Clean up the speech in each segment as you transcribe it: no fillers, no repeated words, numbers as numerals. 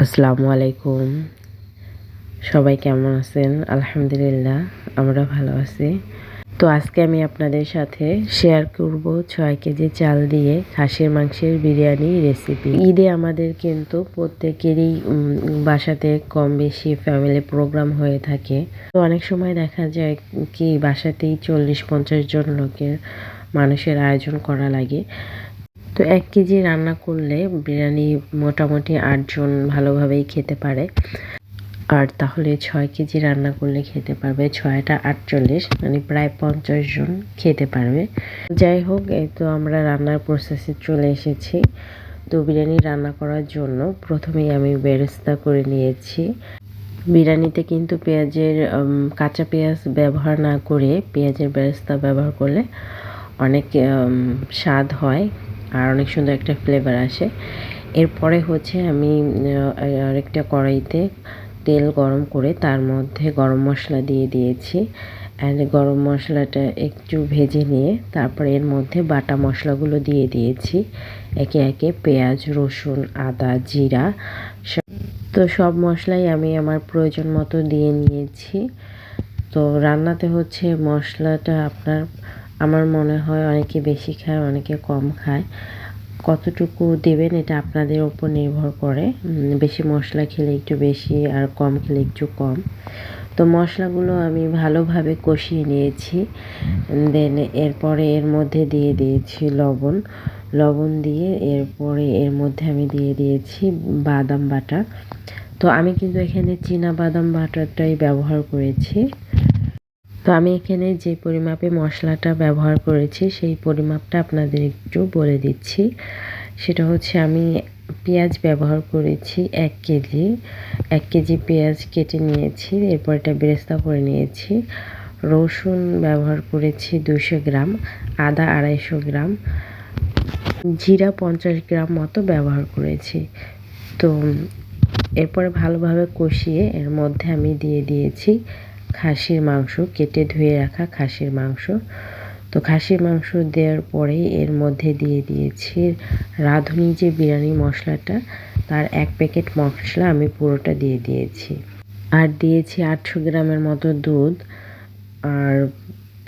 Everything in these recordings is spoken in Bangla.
আসসালামু আলাইকুম। সবাই কেমন আছেন? আলহামদুলিল্লাহ আমরা ভালো আছি। তো আজকে আমি আপনাদের সাথে শেয়ার করব ৬ কেজি চাল দিয়ে খাসির মাংসের বিরিয়ানি রেসিপি। ঈদে আমাদের কিন্তু প্রত্যেকেরই বাসাতে কম বেশি ফ্যামিলি প্রোগ্রাম হয়ে থাকে। তো অনেক সময় দেখা যায় কি বাসাতেই ৪০-৫০ জন মানুষের আয়োজন করা লাগে। তো ১ কেজি রান্না করলে বিরিয়ানি মোটামুটি ৮ জন ভালোভাবেই খেতে পারে। আর তাহলে ৬ কেজি রান্না করলে খেতে পারবে ৬টা ৪৮ মানে প্রায় ৫০ জন খেতে পারবে। যাই হোক, এই তো আমরা রান্নার প্রসেসে চলে এসেছি। তো বিরিয়ানি রান্না করার জন্য প্রথমেই আমি বেরেস্তা করে নিয়েছি। বিরিয়ানিতে কিন্তু কাঁচা পেঁয়াজ ব্যবহার না করে পেঁয়াজের বেরেস্তা ব্যবহার করলে অনেক স্বাদ হয় আর অনেক সুন্দর একটা ফ্লেভার আসে। এরপরে হচ্ছে আমি আরেকটা কড়াইতে তেল গরম করে তার মধ্যে গরম মশলা দিয়ে দিয়েছি। অ্যান্ড গরম মশলাটা একটু ভেজে নিয়ে তারপরে এর মধ্যে বাটা মশলাগুলো দিয়ে দিয়েছি একে একে পেঁয়াজ, রসুন, আদা, জিরা। তো সব মশলাই আমি আমার প্রয়োজন মতো দিয়ে নিয়েছি। তো রান্নাতে হচ্ছে মশলাটা আমার মনে হয় অনেকে বেশি খায়, অনেকে কম খায়। কতটুকু দেবেন এটা আপনাদের উপর নির্ভর করে। বেশি মশলা খেলে একটু বেশি আর কম খেলে একটু কম। তো মশলাগুলো আমি ভালোভাবে কষিয়ে নিয়েছি। দেন এরপরে এর মধ্যে দিয়ে দিয়েছি লবণ দিয়ে এরপরে এর মধ্যে আমি দিয়ে দিয়েছি বাদাম বাটা। তো আমি কিন্তু এখানে চীনা বাদাম বাটাটাই ব্যবহার করেছি। তো আমি এখানে যে পরিমাপে মশলাটা ব্যবহার করেছি সেই পরিমাপটা আপনাদের একটু বলে দিচ্ছি। সেটা হচ্ছে আমি পেঁয়াজ ব্যবহার করেছি ১ কেজি। ১ কেজি পেঁয়াজ কেটে নিয়েছি, এরপর এটা বেরেস্তা করে নিয়েছি। রসুন ব্যবহার করেছি ২০০ গ্রাম, আদা ২৫০ গ্রাম, জিরা ৫০ গ্রাম মতো ব্যবহার করেছি। তো এরপরে ভালোভাবে কষিয়ে এর মধ্যে আমি দিয়ে দিয়েছি খাসির মাংস, কেটে ধুয়ে রাখা খাসির মাংস। তো খাসির মাংস দেওয়ার পরেই এর মধ্যে দিয়ে দিয়েছি রাঁধুনি যে বিরিয়ানি মশলাটা, তার ১ প্যাকেট মশলা আমি পুরোটা দিয়ে দিয়েছি। আর দিয়েছি ৮০০ গ্রামের মতো দুধ আর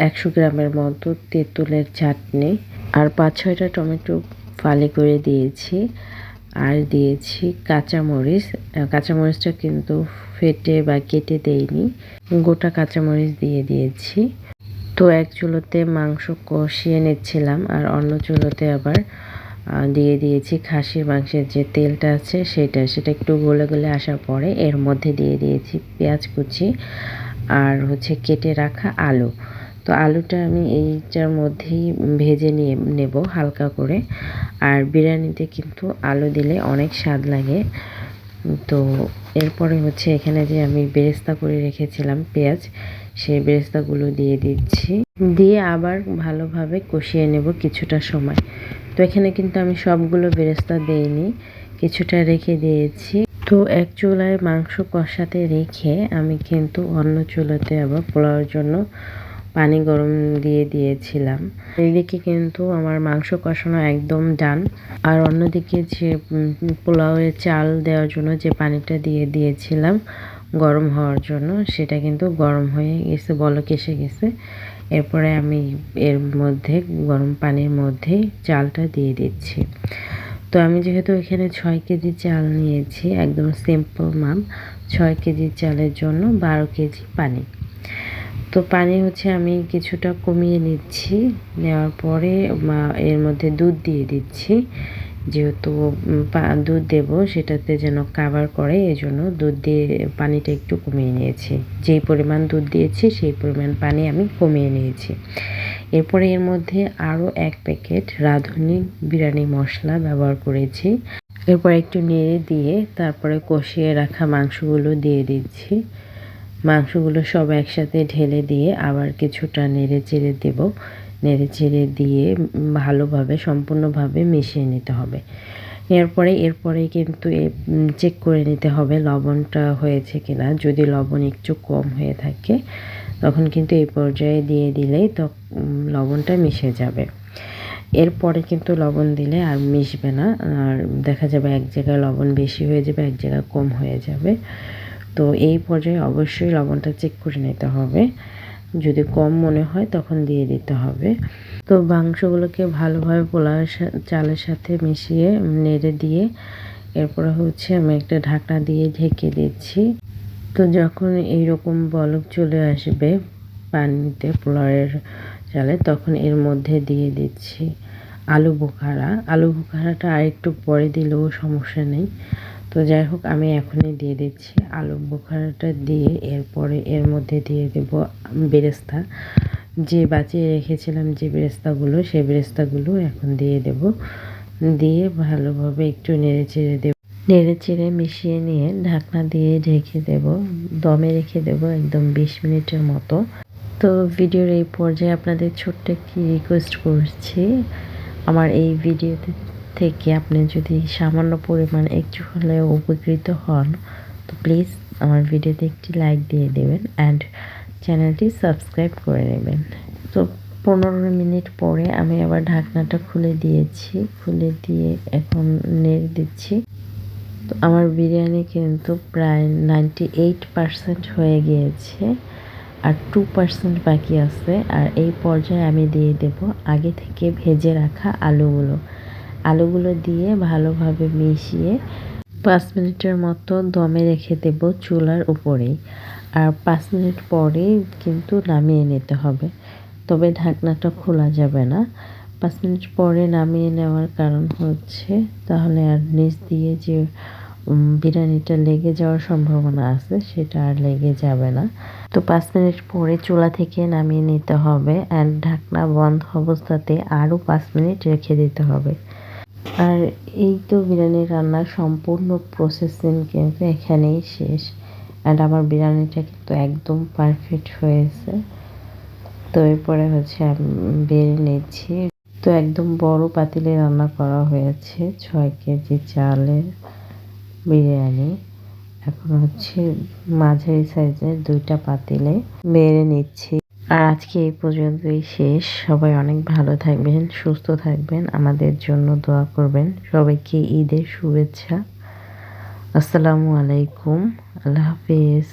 ১০০ গ্রামের মতো তেঁতুলের চাটনি আর ৫-৬টা টমেটো ফালি করে দিয়েছি। আর দিয়েছি কাঁচামরিচ। কাঁচামরিচটা কিন্তু ফেটে বা কেটে দেইনি, গোটা কাঁচামরিচ দিয়ে দিয়েছি। তো এক চুলোতে মাংস কষিয়ে নিচ্ছিলাম আর অন্য চুলোতে আবার দিয়ে দিয়েছি খাসির মাংসের যে তেলটা আছে সেটা একটু গলে গলে আসার পরে এর মধ্যে দিয়ে দিয়েছি পেঁয়াজ কুচি আর হচ্ছে কেটে রাখা আলু। তো আলুটা আমি এইটার মধ্যেই ভেজে নিয়ে নেব হালকা করে। আর বিরিয়ানিতে কিন্তু আলু দিলে অনেক স্বাদ লাগে। তো এরপরে হচ্ছে এখানে যে আমি বেরেস্তা করে রেখেছিলাম পেঁয়াজ, সেই বেরেস্তাগুলো দিয়ে দিচ্ছি। দিয়ে আবার ভালোভাবে কষিয়ে নেব কিছুটা সময়। তো এখানে কিন্তু আমি সবগুলো বেরেস্তা দেইনি, কিছুটা রেখে দিয়েছি। তো এক চুলায় মাংস কষাতে রেখে আমি কিন্তু অন্য চুলাতে আবার পোলাওর জন্য পানি গরম দিয়ে দিয়েছিলাম। এইদিকে কিন্তু আমার মাংস কষানো একদম ডান। আর অন্যদিকে যে পোলাওয়ের চাল দেওয়ার জন্য যে পানিটা দিয়ে দিয়েছিলাম গরম হওয়ার জন্য, সেটা কিন্তু গরম হয়ে গেছে, বলক এসে গেছে। এরপরে আমি এর মধ্যে গরম পানির মধ্যে চালটা দিয়ে দিচ্ছি। তো আমি যেহেতু এখানে ৬ কেজি চাল নিয়েছি, একদম সিম্পল মাপ, ৬ কেজি চালের জন্য ১২ কেজি পানি। তো পানি হচ্ছে আমি কিছুটা কমিয়ে নিচ্ছি, নেওয়ার পরে এর মধ্যে দুধ দিয়ে দিচ্ছি। যেহেতু দুধ দেব সেটাতে যেন কাভার করে, এজন্য দুধ দিয়ে পানিটা একটু কমিয়ে নিয়েছি। যেই পরিমাণ দুধ দিয়েছি সেই পরিমাণ পানি আমি কমিয়ে নিয়েছি। এরপরে এর মধ্যে আরও ১ প্যাকেট রাঁধুনি বিরিয়ানি মশলা ব্যবহার করেছি। এরপর একটু নেড়ে দিয়ে তারপরে কষিয়ে রাখা মাংসগুলো দিয়ে দিচ্ছি। মাংসগুলো সব একসাথে ঢেলে দিয়ে আবার কিছুটা নেড়ে চেড়ে দেব। নেড়ে চেড়ে দিয়ে ভালোভাবে সম্পূর্ণভাবে মিশিয়ে নিতে হবে। এরপরে কিন্তু চেক করে নিতে হবে লবণটা হয়েছে কিনা। যদি লবণ একটু কম হয়ে থাকে তখন কিন্তু এই পর্যায়ে দিয়ে দিলেই তো লবণটা মিশে যাবে। এরপরে কিন্তু লবণ দিলে আর মিশবে না, আর দেখা যাবে এক জায়গায় লবণ বেশি হয়ে যাবে, এক জায়গায় কম হয়ে যাবে। তো এই পর্যায়ে অবশ্যই লবণটা চেক করে নিতে হবে, যদি কম মনে হয় তখন দিয়ে দিতে হবে। তো মাংসগুলোকে ভালোভাবে পোলাও চালের সাথে মিশিয়ে নেড়ে দিয়ে এরপরে হচ্ছে আমি একটা ঢাকনা দিয়ে ঢেকে দিচ্ছি। তো যখন এইরকম বলক চলে আসবে পানিতে পোলাওয়ের চালে, তখন এর মধ্যে দিয়ে দিচ্ছি আলু বোখারা। আলু বোখারাটা আরেকটু পরে দিলেও সমস্যা নেই, তো যাই হোক আমি এখনই দিয়ে দিচ্ছি আলু বোখারাটা দিয়ে এরপরে এর মধ্যে দিয়ে দেব বেরেস্তা, যে বাঁচিয়ে রেখেছিলাম যে বেরেস্তাগুলো, সেই বেরেস্তাগুলো এখন দিয়ে দেব। দিয়ে ভালোভাবে একটু নেড়ে চেড়ে দেব, নেড়ে চেড়ে মিশিয়ে নিয়ে ঢাকনা দিয়ে ঢেকে দেব, দমে রেখে দেব একদম 20 মিনিটের মতো। তো ভিডিওর এই পর্যায়ে আপনাদের ছোট্ট একটি রিকোয়েস্ট করছি, আমার এই ভিডিওতে থেকে আপনি যদি সামান্য পরিমাণ একটু হলেও উপকৃত হন, তো প্লিজ আমার ভিডিওতে একটি লাইক দিয়ে দেবেন অ্যান্ড চ্যানেলটি সাবস্ক্রাইব করে নেবেন। তো 15 মিনিট পরে আমি আবার ঢাকনাটা খুলে দিয়েছি, খুলে দিয়ে এখন নেড়ে দিচ্ছি। তো আমার বিরিয়ানি কিন্তু প্রায় 98% হয়ে গিয়েছে, আর 2% বাকি আছে। আর এই পর্যায়ে আমি দিয়ে দেব আগে থেকে ভেজে রাখা আলুগুলো দিয়ে ভালোভাবে মিশিয়ে 5 মিনিটের মতো দমে রেখে দেব চুলার উপরেই। আর 5 মিনিট পরেই কিন্তু নামিয়ে নিতে হবে, তবে ঢাকনাটা খোলা যাবে না। 5 মিনিট পরে নামিয়ে নেওয়ার কারণ হচ্ছে তাহলে আর নিচ দিয়ে যে বিরিয়ানিটা লেগে যাওয়ার সম্ভাবনা আছে সেটা আর লেগে যাবে না। তো 5 মিনিট পরে চুলা থেকে নামিয়ে নিতে হবে অ্যান্ড ঢাকনা বন্ধ অবস্থাতে আরও 5 মিনিট রেখে দিতে হবে। আর এই তো বিরিয়ানি রান্নার সম্পূর্ণ প্রসেসিং কিন্তু এখানেই শেষ। অ্যান্ড আমার বিরিয়ানিটা কিন্তু একদম পারফেক্ট হয়েছে। তো এরপরে হচ্ছে আমি বেড়ে নিচ্ছি। তো একদম বড় পাতিলে রান্না করা হয়েছে 6 কেজি চালের বিরিয়ানি। এখন হচ্ছে মাঝারি সাইজের 2টা পাতিলে বেড়ে নিচ্ছি। আর আজকে এই পর্যন্তই শেষ। সবাই অনেক ভালো থাকবেন, সুস্থ থাকবেন, আমাদের জন্য দোয়া করবেন। সবাইকে ঈদের শুভেচ্ছা। আসসালামু আলাইকুম, আল্লাহ হাফিজ।